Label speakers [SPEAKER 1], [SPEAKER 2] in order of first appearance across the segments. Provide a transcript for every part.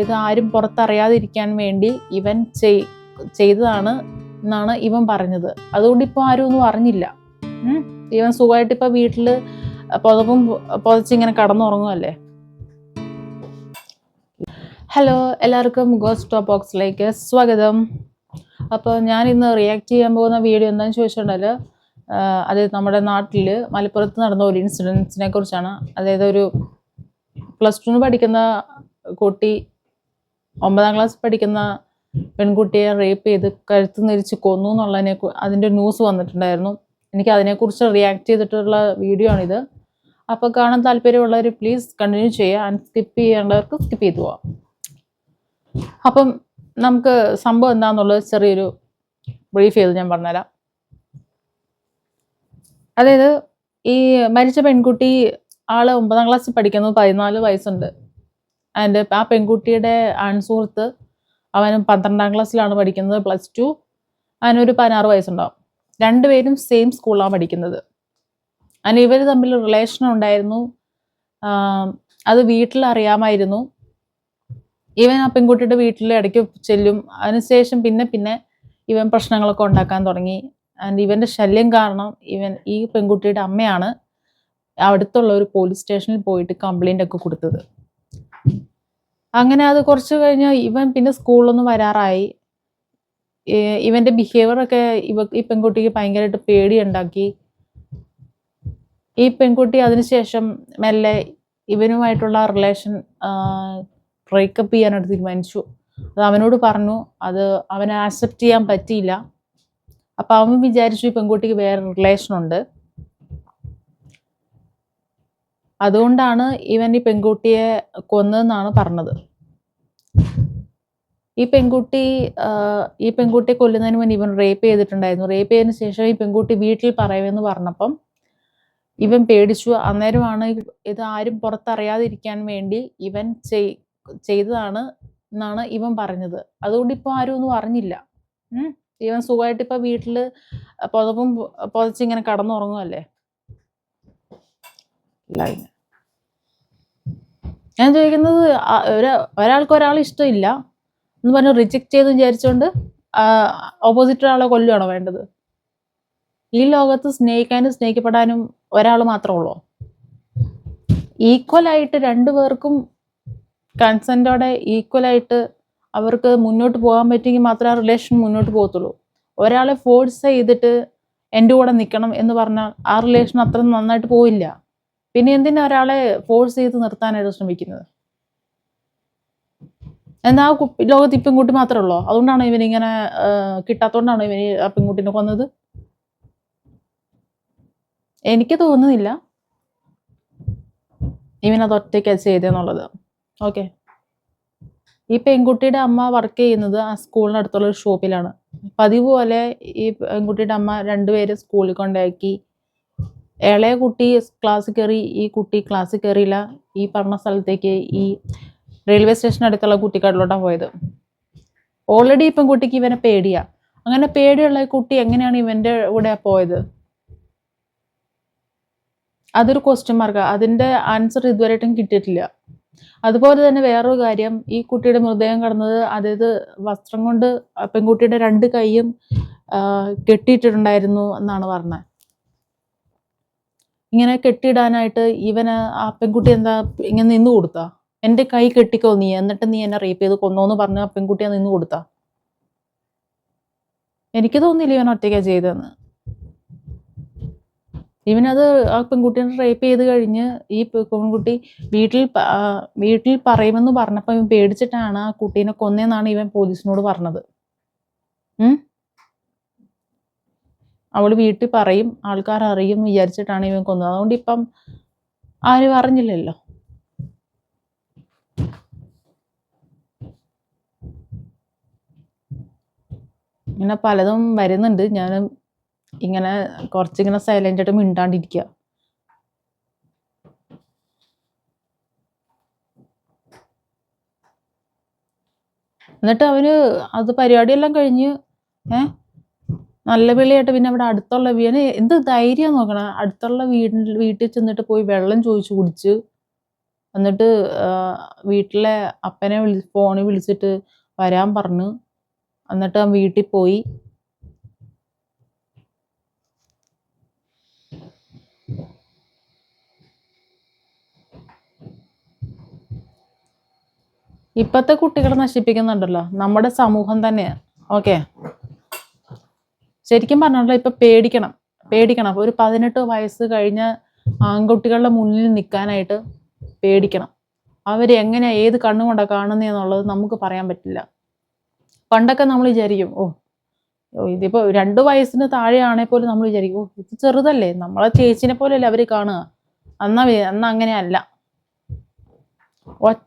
[SPEAKER 1] ഇത് ആരും പുറത്തറിയാതിരിക്കാൻ വേണ്ടി ഇവൻ ചെയ്തതാണ് എന്നാണ് ഇവൻ പറഞ്ഞത്. അതുകൊണ്ട് ഇപ്പോൾ ആരും ഒന്നും അറിഞ്ഞില്ല. ഇവൻ സുഖമായിട്ട് ഇപ്പം വീട്ടിൽ പുതപ്പും പുതച്ചിങ്ങനെ കടന്നുറങ്ങുമല്ലേ. ഹലോ, എല്ലാവർക്കും ഗോസ്റ്റ് ടോപ്പ് ബോക്സിലേക്ക് സ്വാഗതം. അപ്പോൾ ഞാൻ ഇന്ന് റിയാക്ട് ചെയ്യാൻ പോകുന്ന വീഡിയോ എന്താണെന്ന് ചോദിച്ചിട്ടുണ്ടെങ്കിൽ, അത് നമ്മുടെ നാട്ടിൽ മലപ്പുറത്ത് നടന്ന ഒരു ഇൻസിഡൻസിനെ കുറിച്ചാണ്. അതായത് ഒരു +2 പഠിക്കുന്ന കുട്ടി 9ാം ക്ലാസ് പഠിക്കുന്ന പെൺകുട്ടിയെ റേപ്പ് ചെയ്ത് കഴുത്ത് നെരിച്ച് കൊന്നു എന്നുള്ളതിനെ അതിൻ്റെ ന്യൂസ് വന്നിട്ടുണ്ടായിരുന്നു. എനിക്ക് അതിനെക്കുറിച്ച് റിയാക്ട് ചെയ്തിട്ടുള്ള വീഡിയോ ആണിത്. അപ്പോൾ കാണാൻ താല്പര്യമുള്ളവർ പ്ലീസ് കണ്ടിന്യൂ ചെയ്യുക. ആൻഡ് സ്കിപ്പ് ചെയ്യേണ്ടവർക്ക് സ്കിപ്പ് ചെയ്തു പോവാം. അപ്പം നമുക്ക് സംഭവം എന്താണെന്നുള്ളത് ചെറിയൊരു ബ്രീഫ് ചെയ്ത് ഞാൻ പറഞ്ഞുതരാം. അതായത് ഈ മരിച്ച പെൺകുട്ടി ആള് 9ാം ക്ലാസ്സിൽ പഠിക്കുന്നത്, 14 വയസ്സുണ്ട്. ആൻഡ് ആ പെൺകുട്ടിയുടെ ആൺസുഹൃത്ത് അവനും 12ാം ക്ലാസ്സിലാണ് പഠിക്കുന്നത്, +2. അവനൊരു 16 വയസ്സുണ്ടാവും. രണ്ടുപേരും സെയിം സ്കൂളിലാണ് പഠിക്കുന്നത്. അതിന് ഇവർ തമ്മിൽ റിലേഷൻ ഉണ്ടായിരുന്നു. അത് വീട്ടിൽ അറിയാമായിരുന്നു. ഇവൻ ആ പെൺകുട്ടിയുടെ വീട്ടിൽ ഇടയ്ക്ക് ചെല്ലും. അതിനുശേഷം പിന്നെ ഇവൻ പ്രശ്നങ്ങളൊക്കെ ഉണ്ടാക്കാൻ തുടങ്ങി. ആൻഡ് ഇവൻ്റെ ശല്യം കാരണം ഈ പെൺകുട്ടിയുടെ അമ്മയാണ് അടുത്തുള്ള ഒരു പോലീസ് സ്റ്റേഷനിൽ പോയിട്ട് കംപ്ലൈൻ്റ് ഒക്കെ കൊടുത്തത്. അങ്ങനെ അത് കുറച്ച് കഴിഞ്ഞ് ഇവൻ പിന്നെ സ്കൂളിലൊന്നും വരാറായി. ഇവൻ്റെ ബിഹേവിയറൊക്കെ ഈ പെൺകുട്ടിക്ക് ഭയങ്കരമായിട്ട് പേടിയുണ്ടാക്കി. ഈ പെൺകുട്ടി അതിനുശേഷം മെല്ലെ ഇവനുമായിട്ടുള്ള റിലേഷൻ ബ്രേക്കപ്പ് ചെയ്യാനായിട്ട് തീരുമാനിച്ചു. അത് അവനോട് പറഞ്ഞു. അത് അവനെ ആക്സെപ്റ്റ് ചെയ്യാൻ പറ്റിയില്ല. അപ്പം അവൻ വിചാരിച്ചു ഈ പെൺകുട്ടിക്ക് വേറെ റിലേഷനുണ്ട്. അതുകൊണ്ടാണ് ഇവൻ ഈ പെൺകുട്ടിയെ കൊന്നതെന്നാണ് പറഞ്ഞത്. ഈ പെൺകുട്ടിയെ കൊല്ലുന്നതിന് മുന്നേ ഇവൻ റേപ്പ് ചെയ്തിട്ടുണ്ടായിരുന്നു. റേപ്പ് ചെയ്തതിന് ശേഷം ഈ പെൺകുട്ടി വീട്ടിൽ പറയുമെന്ന് പറഞ്ഞപ്പം ഇവൻ പേടിച്ചു. അന്നേരമാണ് ഇത് ആരും പുറത്തറിയാതിരിക്കാൻ വേണ്ടി ഇവൻ ചെയ്തതാണ് എന്നാണ് ഇവൻ പറഞ്ഞത്. അതുകൊണ്ട് ഇപ്പോൾ ആരും ഒന്നും അറിഞ്ഞില്ല. ഇവൻ സുഖമായിട്ട് ഇപ്പം വീട്ടിൽ പുതപ്പും പുതച്ചിങ്ങനെ കടന്നുറങ്ങുമല്ലേ. ഞാൻ ചോദിക്കുന്നത്, ഒരാൾക്ക് ഒരാൾ ഇഷ്ടമില്ല എന്ന് പറഞ്ഞ് റിജക്റ്റ് ചെയ്ത് വിചാരിച്ചുകൊണ്ട് ഓപ്പോസിറ്റ് ഒരാളെ കൊല്ലുകയാണോ വേണ്ടത്? ഈ ലോകത്ത് സ്നേഹിക്കാനും സ്നേഹിക്കപ്പെടാനും ഒരാൾ മാത്രമേ ഉള്ളൂ. ഈക്വലായിട്ട് രണ്ടുപേർക്കും കൺസെൻറ്റോടെ ഈക്വലായിട്ട് അവർക്ക് മുന്നോട്ട് പോകാൻ പറ്റുമെങ്കിൽ മാത്രമേ ആ റിലേഷൻ മുന്നോട്ട് പോകത്തുള്ളൂ. ഒരാളെ ഫോഴ്സ് ചെയ്തിട്ട് എൻ്റെ കൂടെ നിൽക്കണം എന്ന് പറഞ്ഞാൽ ആ റിലേഷൻ അത്ര നന്നായിട്ട് പോയില്ല. പിന്നെ എന്തിനാ ഒരാളെ ഫോഴ്സ് ചെയ്ത് നിർത്താനായിട്ട് ശ്രമിക്കുന്നത്? എന്നാ ആ ലോകത്ത് ഈ പെൺകുട്ടി മാത്രമേ ഉള്ളൂ? അതുകൊണ്ടാണ് ഇവനിങ്ങനെ കിട്ടാത്തതുകൊണ്ടാണ് ഇവന് ആ പെൺകുട്ടീനെ കൊന്നത്? എനിക്ക് തോന്നുന്നില്ല ഇവനത് ഒറ്റയ്ക്ക് ചെയ്തെന്നുള്ളത്. ഓക്കെ, ഈ പെൺകുട്ടിയുടെ അമ്മ വർക്ക് ചെയ്യുന്നത് ആ സ്കൂളിനടുത്തുള്ള ഒരു ഷോപ്പിലാണ്. പതിവ് പോലെ ഈ പെൺകുട്ടിയുടെ അമ്മ രണ്ടുപേരും സ്കൂളിൽ കൊണ്ടാക്കി. ഇളയ കുട്ടി ക്ലാസ്സിൽ കയറി, ഈ കുട്ടി ക്ലാസ്സിൽ കയറിയില്ല. ഈ പറഞ്ഞ സ്ഥലത്തേക്ക് ഈ റെയിൽവേ സ്റ്റേഷനടുത്തുള്ള കുട്ടിക്കാട്ടിലോട്ടാണ് പോയത്. ഓൾറെഡി ഈ പെൺകുട്ടിക്ക് ഇവനെ പേടിയാ. അങ്ങനെ പേടിയുള്ള കുട്ടി എങ്ങനെയാണ് ഇവൻ്റെ കൂടെ പോയത്? അതൊരു ക്വസ്റ്റ്യൻ മാർക്കാണ്. അതിൻ്റെ ആൻസർ ഇതുവരെയായിട്ടും കിട്ടിയിട്ടില്ല. അതുപോലെ തന്നെ വേറൊരു കാര്യം, ഈ കുട്ടിയുടെ മൃതദേഹം കിടന്നത്, അതായത് വസ്ത്രം കൊണ്ട് പെൺകുട്ടിയുടെ 2 കൈയും കെട്ടിയിട്ടിട്ടുണ്ടായിരുന്നു എന്നാണ് പറഞ്ഞത്. ഇങ്ങനെ കെട്ടിയിടാനായിട്ട് ആ പെൺകുട്ടി എന്താ ഇങ്ങനെ നിന്ന് കൊടുത്താ? എൻ്റെ കൈ കെട്ടിക്കോ നീ, എന്നിട്ട് നീ എന്നെ റേപ്പ് ചെയ്ത് കൊന്നോന്ന് പറഞ്ഞ് ആ പെൺകുട്ടിയെ നിന്ന് കൊടുത്താ? എനിക്ക് തോന്നുന്നില്ല ഇവൻ ഒറ്റയ്ക്കാണ് ചെയ്തതെന്ന്. ഇവനത് ആ പെൺകുട്ടീനെ റേപ്പ് ചെയ്ത് കഴിഞ്ഞ് ഈ പെൺകുട്ടി വീട്ടിൽ പറയുമെന്ന് പറഞ്ഞപ്പോൾ ഇവൻ പേടിച്ചിട്ടാണ് ആ കുട്ടീനെ കൊന്നതെന്നാണ് ഇവൻ പോലീസിനോട് പറഞ്ഞത്. അവൾ വീട്ടിൽ പറയും, ആൾക്കാർ അറിയും എന്ന് വിചാരിച്ചിട്ടാണ് ഇവൻ കൊന്നത്. അതുകൊണ്ട് ഇപ്പം ആരും അറിഞ്ഞില്ലല്ലോ. ഇങ്ങനെ പലതും വരുന്നുണ്ട്. ഞാൻ ഇങ്ങനെ കുറച്ചിങ്ങനെ സൈലൻ്റ് ആയിട്ട് മിണ്ടാണ്ടിരിക്കുക. എന്നിട്ട് അവന് അത് പരിപാടിയെല്ലാം കഴിഞ്ഞ് നല്ല വിളിയായിട്ട് പിന്നെ അവിടെ അടുത്തുള്ള എന്ത് ധൈര്യം നോക്കണം, അടുത്തുള്ള വീട്ടിൽ ചെന്നിട്ട് പോയി വെള്ളം ചോദിച്ചു കുടിച്ച് എന്നിട്ട് വീട്ടിലെ അപ്പനെ ഫോണിൽ വിളിച്ചിട്ട് വരാൻ പറഞ്ഞു. എന്നിട്ട് അവൻ വീട്ടിൽ പോയി. ഇപ്പോഴത്തെ കുട്ടികളെ നശിപ്പിക്കുന്നുണ്ടല്ലോ നമ്മുടെ സമൂഹം തന്നെയാണ്. ഓക്കെ, ശരിക്കും പറഞ്ഞാൽ ഇപ്പം പേടിക്കണം. ഒരു 18 വയസ്സ് കഴിഞ്ഞ ആൺകുട്ടികളുടെ മുന്നിൽ നിൽക്കാനായിട്ട് പേടിക്കണം. അവരെങ്ങനെയാ ഏത് കണ്ണുകൊണ്ടാണ് കാണുന്നതെന്നുള്ളത് നമുക്ക് പറയാൻ പറ്റില്ല. പണ്ടൊക്കെ നമ്മൾ വിചാരിക്കും, ഇതിപ്പോൾ 2 വയസ്സിന് താഴെയാണെങ്കിൽ പോലും നമ്മൾ വിചാരിക്കും, ഇത് ചെറുതല്ലേ, നമ്മളെ ചേച്ചിനെ പോലെയല്ലേ അവർ കാണുക. അന്ന് അങ്ങനെയല്ല. ഒറ്റ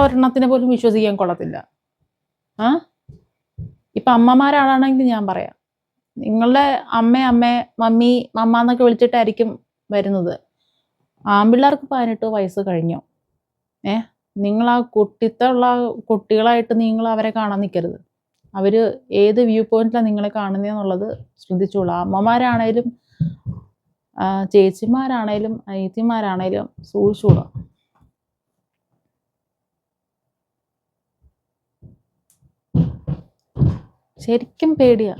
[SPEAKER 1] ഒരെണ്ണത്തിനെ പോലും വിശ്വസിക്കാൻ കൊള്ളത്തില്ല. ഇപ്പം അമ്മമാരാണെങ്കിൽ ഞാൻ പറയാം, നിങ്ങളുടെ അമ്മ മമ്മി മമ്മ എന്നൊക്കെ വിളിച്ചിട്ടായിരിക്കും വരുന്നത്. ആൺപിള്ളേർക്ക് 18 വയസ്സ് കഴിഞ്ഞു. നിങ്ങൾ ആ കുട്ടിത്തമുള്ള കുട്ടികളായിട്ട് നിങ്ങൾ അവരെ കാണാൻ നിൽക്കരുത്. അവർ ഏത് വ്യൂ പോയിന്റിലാണ് നിങ്ങളെ കാണുന്നതെന്നുള്ളത് ശ്രദ്ധിച്ചോളൂ. അമ്മമാരാണേലും ചേച്ചിമാരാണേലും അനിയത്തിമാരാണേലും സൂക്ഷിച്ചോളൂ. ശരിക്കും പേടിയാ.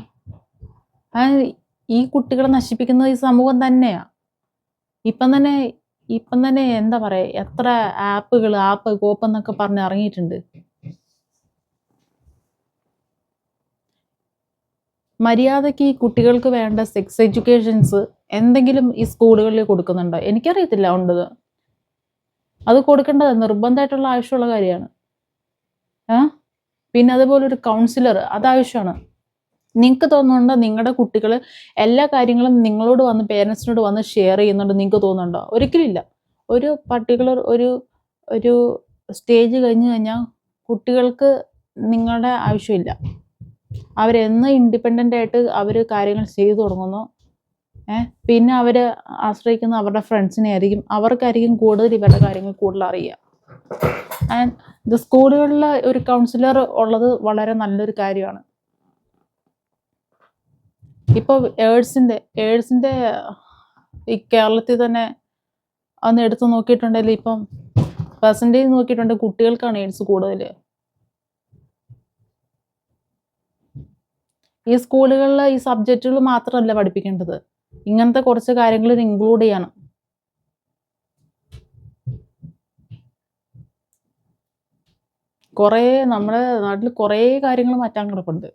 [SPEAKER 1] ഈ കുട്ടികളെ നശിപ്പിക്കുന്നത് ഈ സമൂഹം തന്നെയാ. ഇപ്പം തന്നെ എന്താ പറയാ, എത്ര ആപ്പ് കോപ്പ് എന്നൊക്കെ പറഞ്ഞ് ഇറങ്ങിയിട്ടുണ്ട്. മര്യാദയ്ക്ക് ഈ കുട്ടികൾക്ക് വേണ്ട സെക്സ് എഡ്യൂക്കേഷൻസ് എന്തെങ്കിലും ഈ സ്കൂളുകളിൽ കൊടുക്കുന്നുണ്ടോ? എനിക്കറിയത്തില്ല ഉണ്ടത്. അത് കൊടുക്കേണ്ടത് നിർബന്ധമായിട്ടുള്ള ആവശ്യമുള്ള കാര്യമാണ്. പിന്നെ അതുപോലെ ഒരു കൗൺസിലർ അത് ആവശ്യമാണ്. നിങ്ങൾക്ക് തോന്നുന്നുണ്ടോ നിങ്ങളുടെ കുട്ടികൾ എല്ലാ കാര്യങ്ങളും നിങ്ങളോട് വന്ന് പേരൻസിനോട് വന്ന് ഷെയർ ചെയ്യുന്നുണ്ട് നിങ്ങൾക്ക് തോന്നുന്നുണ്ടോ? ഒരിക്കലും ഇല്ല. ഒരു പർട്ടിക്കുലർ ഒരു സ്റ്റേജ് കഴിഞ്ഞാൽ കുട്ടികൾക്ക് നിങ്ങളുടെ ആവശ്യമില്ല. അവരെന്ന് ഇൻഡിപെൻഡൻ്റ് ആയിട്ട് അവർ കാര്യങ്ങൾ ചെയ്തു തുടങ്ങുന്നു, പിന്നെ അവർ ആശ്രയിക്കുന്ന അവരുടെ ഫ്രണ്ട്സിനെ ആയിരിക്കും. അവർക്കായിരിക്കും കൂടുതൽ ഇവരുടെ കാര്യങ്ങൾ കൂടുതൽ അറിയുക. ആൻഡ് ഇത് സ്കൂളുകളിൽ ഒരു കൗൺസിലർ ഉള്ളത് വളരെ നല്ലൊരു കാര്യമാണ്. ഇപ്പോൾ എയ്ഡ്സിൻ്റെ ഈ കേരളത്തിൽ തന്നെ അന്ന് എടുത്ത് നോക്കിയിട്ടുണ്ടെങ്കിൽ ഇപ്പം പെർസെൻറ്റേജ് നോക്കിയിട്ടുണ്ടെങ്കിൽ കുട്ടികൾക്കാണ് എയ്ഡ്സ് കൂടുതൽ. ഈ സ്കൂളുകളിൽ ഈ സബ്ജക്റ്റുകൾ മാത്രമല്ല പഠിപ്പിക്കേണ്ടത്, ഇങ്ങനത്തെ കുറച്ച് കാര്യങ്ങൾ ഇൻക്ലൂഡ് ചെയ്യണം. കുറേ നമ്മുടെ നാട്ടിൽ കുറേ കാര്യങ്ങൾ മാറ്റാൻ കിടപ്പുണ്ട്.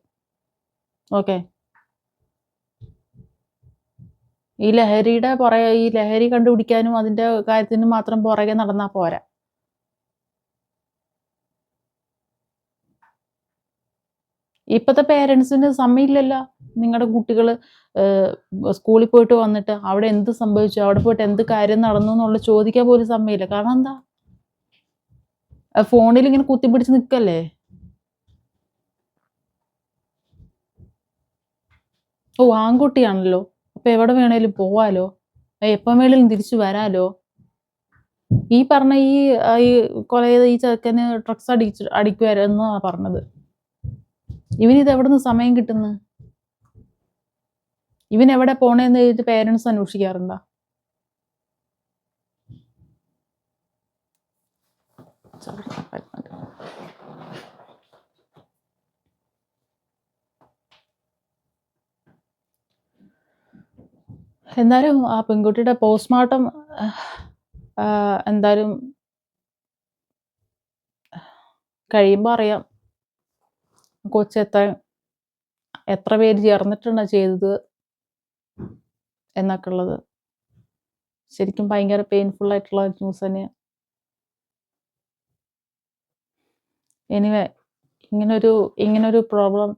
[SPEAKER 1] ഓക്കെ, ഈ ലഹരി കണ്ടുപിടിക്കാനും അതിൻ്റെ കാര്യത്തിനും മാത്രം പുറകെ നടന്നാൽ പോരാ. ഇപ്പോഴത്തെ പേരൻസിന് സമയമില്ലല്ലോ. നിങ്ങളുടെ കുട്ടികൾ സ്കൂളിൽ പോയിട്ട് വന്നിട്ട് അവിടെ എന്ത് സംഭവിച്ചു, അവിടെ പോയിട്ട് എന്ത് കാര്യം നടന്നു എന്നുള്ള ചോദിക്കാൻ പോലും സമയമില്ല. കാരണം എന്താ, ഫോണിൽ ഇങ്ങനെ കുത്തിപ്പിടിച്ച് നിൽക്കല്ലേ. ആൺകുട്ടിയാണല്ലോ, അപ്പൊ എവിടെ വേണേലും പോവാലോ, എപ്പം വേണേലും തിരിച്ചു വരാലോ. ഈ പറഞ്ഞ ഈ കൊല ചെയ്ത ഈ ചെറുക്കന് ഡ്രഗ്സ് അടിക്കുവാരെന്നാ പറഞ്ഞത്. ഇവനിത് എവിടെ നിന്ന് സമയം കിട്ടുന്നു? ഇവൻ എവിടെ പോണേന്ന് ചോദിച്ച് പേരൻസ് അന്വേഷിക്കാറുണ്ടോ? എന്തായാലും ആ പെൺകുട്ടിയുടെ പോസ്റ്റ്മോർട്ടം എന്തായാലും കഴിയുമ്പോൾ അറിയാം കൊച്ച് എത്ര പേര് ചേർന്നിട്ടാണ് ചെയ്തത് എന്നൊക്കെ ഉള്ളത്. ശരിക്കും ഭയങ്കര പെയിൻഫുൾ ആയിട്ടുള്ള ന്യൂസ് തന്നെയാണ്. എനിവേ, ഇങ്ങനൊരു പ്രോബ്ലം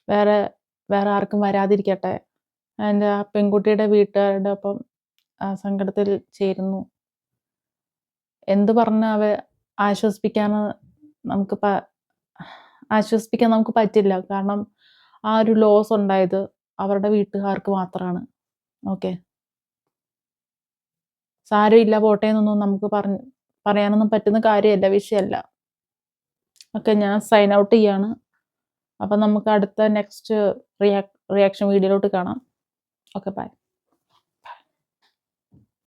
[SPEAKER 1] വേറെ ആർക്കും വരാതിരിക്കട്ടെ. അതിൻ്റെ ആ പെൺകുട്ടിയുടെ വീട്ടുകാരുടെ ഒപ്പം സങ്കടത്തിൽ ചേരുന്നു. എന്ത് പറഞ്ഞ് ആശ്വസിപ്പിക്കാൻ നമുക്ക് പറ്റില്ല. കാരണം ആ ഒരു ലോസ് ഉണ്ടായത് അവരുടെ വീട്ടുകാർക്ക് മാത്രമാണ്. ഓക്കെ, സാരമില്ല പോട്ടെ എന്നൊന്നും നമുക്ക് പറയാനൊന്നും പറ്റുന്ന കാര്യമല്ല, വിഷയമല്ല. ഓക്കെ, ഞാൻ സൈൻ ഔട്ട് ചെയ്യാണ്. അപ്പം നമുക്ക് അടുത്ത നെക്സ്റ്റ് റിയാക്ഷൻ വീഡിയോയിലോട്ട് കാണാം. Okay, by.